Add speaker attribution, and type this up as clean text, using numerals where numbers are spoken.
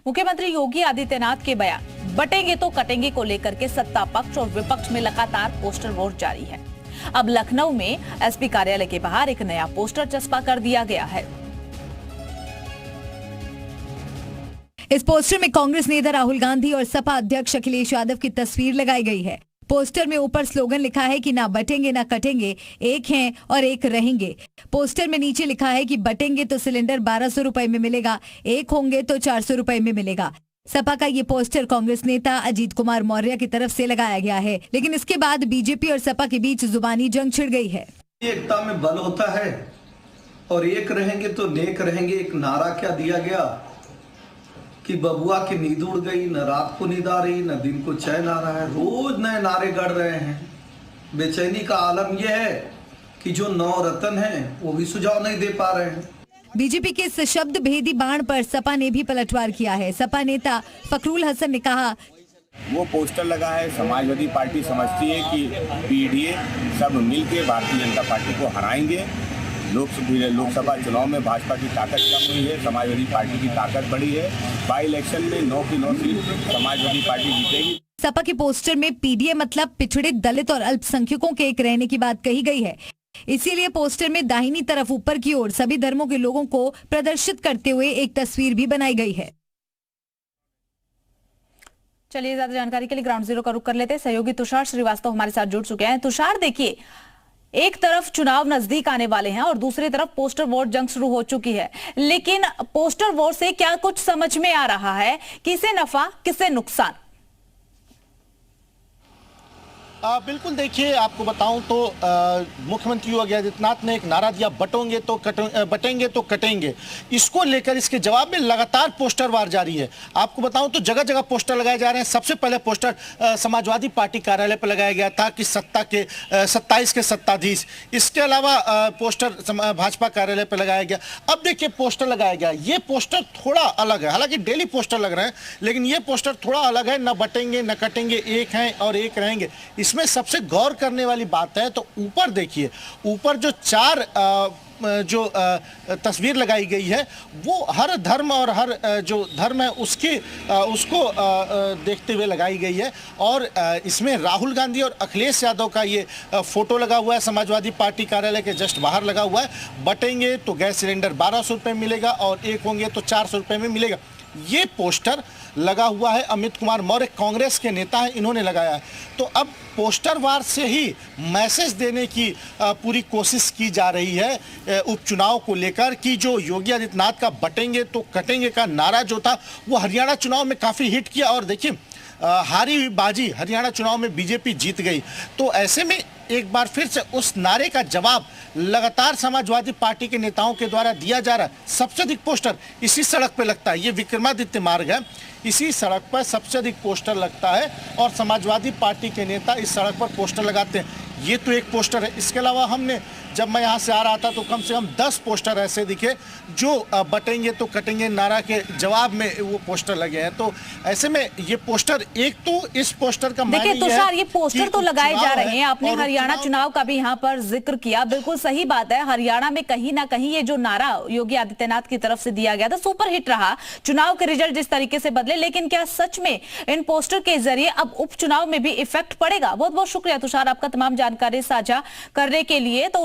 Speaker 1: मुख्यमंत्री योगी आदित्यनाथ के बयान बटेंगे तो कटेंगे को लेकर के सत्ता पक्ष और विपक्ष में लगातार पोस्टर वॉर जारी है। अब लखनऊ में एसपी कार्यालय के बाहर एक नया पोस्टर चस्पा कर दिया गया है।
Speaker 2: इस पोस्टर में कांग्रेस नेता राहुल गांधी और सपा अध्यक्ष अखिलेश यादव की तस्वीर लगाई गई है। पोस्टर में ऊपर स्लोगन लिखा है कि ना बटेंगे ना कटेंगे, एक हैं और एक रहेंगे। पोस्टर में नीचे लिखा है कि बटेंगे तो सिलेंडर 1200 रुपए में मिलेगा, एक होंगे तो 400 रुपए में मिलेगा। सपा का ये पोस्टर कांग्रेस नेता अजीत कुमार मौर्य की तरफ से लगाया गया है, लेकिन इसके बाद बीजेपी और सपा के बीच जुबानी जंग छिड़ गई है।
Speaker 3: एकता में बल होता है और एक रहेंगे तो नेक रहेंगे। एक नारा क्या दिया गया कि बबुआ की नींद उड़ गई, न रात को नींद आ रही, न दिन को चैन आ रहा है। रोज नए नारे गढ़ रहे हैं। बेचैनी का आलम यह है कि जो नवरत्न हैं वो भी सुझाव नहीं दे पा रहे हैं।
Speaker 2: बीजेपी के इस शब्द भेदी बाण पर सपा ने भी पलटवार किया है। सपा नेता फखरुल हसन ने कहा,
Speaker 4: वो पोस्टर लगा है, समाजवादी पार्टी समझती है कि पीडीए सब मिलकर भारतीय जनता पार्टी को हराएंगे। लोकसभा चुनाव में भाजपा की ताकत कम हुई है, समाजवादी पार्टी की ताकत बढ़ी है। बाई इलेक्शन में 9 की 9 सीट समाजवादी पार्टी जीतेगी।
Speaker 2: सपा के पोस्टर में पीडीए मतलब पिछड़े, दलित और अल्पसंख्यकों के एक रहने की बात कही गई है। इसीलिए पोस्टर में दाहिनी तरफ ऊपर की ओर सभी धर्मों के लोगों को प्रदर्शित करते हुए एक तस्वीर भी बनाई गई है।
Speaker 1: चलिए ज्यादा जानकारी के लिए ग्राउंड जीरो का रुख कर लेते हैं। सहयोगी तुषार श्रीवास्तव हमारे साथ जुड़ चुके हैं। तुषार, देखिए, एक तरफ चुनाव नजदीक आने वाले हैं और दूसरी तरफ पोस्टर वॉर जंग शुरू हो चुकी है, लेकिन पोस्टर वॉर से क्या कुछ समझ में आ रहा है? किसे नफा, किसे नुकसान?
Speaker 5: बिल्कुल, देखिए, आपको बताऊं तो मुख्यमंत्री योगी आदित्यनाथ ने एक नारा दिया, बटेंगे तो कटेंगे। इसको लेकर इसके जवाब में लगातार पोस्टर वार जारी है। आपको बताऊं तो जगह जगह पोस्टर लगाए जा रहे हैं। सबसे पहले पोस्टर समाजवादी पार्टी कार्यालय पर लगाया गया था कि सत्ता के 27 के सत्ताधीश। इसके अलावा पोस्टर भाजपा कार्यालय पर लगाया गया। अब देखिए पोस्टर लगाया गया, ये पोस्टर थोड़ा अलग है। हालांकि डेली पोस्टर लग रहे हैं, लेकिन ये पोस्टर थोड़ा अलग है। न बटेंगे न कटेंगे, एक हैं और एक रहेंगे। इसमें सबसे गौर करने वाली बात है तो ऊपर देखिए, ऊपर जो 4 तस्वीर लगाई गई है वो हर धर्म और हर जो धर्म है उसको देखते हुए लगाई गई है। और इसमें राहुल गांधी और अखिलेश यादव का ये फोटो लगा हुआ है। समाजवादी पार्टी कार्यालय के जस्ट बाहर लगा हुआ है। बटेंगे तो गैस सिलेंडर 1200 रुपये मिलेगा और एक होंगे तो 400 रुपये में मिलेगा। ये पोस्टर लगा हुआ है, अमित कुमार मौर्य कांग्रेस के नेता हैं, इन्होंने लगाया है। तो अब पोस्टर वार से ही मैसेज देने की पूरी कोशिश की जा रही है उपचुनाव को लेकर कि जो योगी आदित्यनाथ का बटेंगे तो कटेंगे का नारा जो था वो हरियाणा चुनाव में काफ़ी हिट किया। और देखिए, हारी हुई बाजी हरियाणा चुनाव में बीजेपी जीत गई। तो ऐसे में एक बार फिर से उस नारे का जवाब लगातार समाजवादी पार्टी के नेताओं के द्वारा दिया जा रहा है। सबसे अधिक पोस्टर इसी सड़क पे लगता है, ये विक्रमादित्य मार्ग है, इसी सड़क पर सबसे अधिक पोस्टर लगता है और समाजवादी पार्टी के नेता इस सड़क पर पोस्टर लगाते हैं। ये तो एक पोस्टर है। इसके अलावा जब मैं यहाँ से आ रहा था तो कम से कम 10 पोस्टर ऐसे दिखे जो बटेंगे तो कटेंगे नारा के जवाब में वो पोस्टर लगे हैं। तो ऐसे में ये पोस्टर, एक तो इस पोस्टर का
Speaker 1: देखिए तुषार, ये पोस्टर तो लगाए जा रहे हैं। आपने हरियाणा चुनाव का भी यहाँ पर जिक्र किया, बिल्कुल सही बात है। हरियाणा में कहीं ना कहीं ये जो नारा योगी आदित्यनाथ की तरफ से दिया गया था सुपर हिट रहा। चुनाव के रिजल्ट जिस तरीके से बदले, लेकिन क्या सच में इन पोस्टर के जरिए अब उपचुनाव में भी इफेक्ट पड़ेगा? बहुत बहुत शुक्रिया तुषार आपका तमाम जानकारी साझा करने के लिए। तो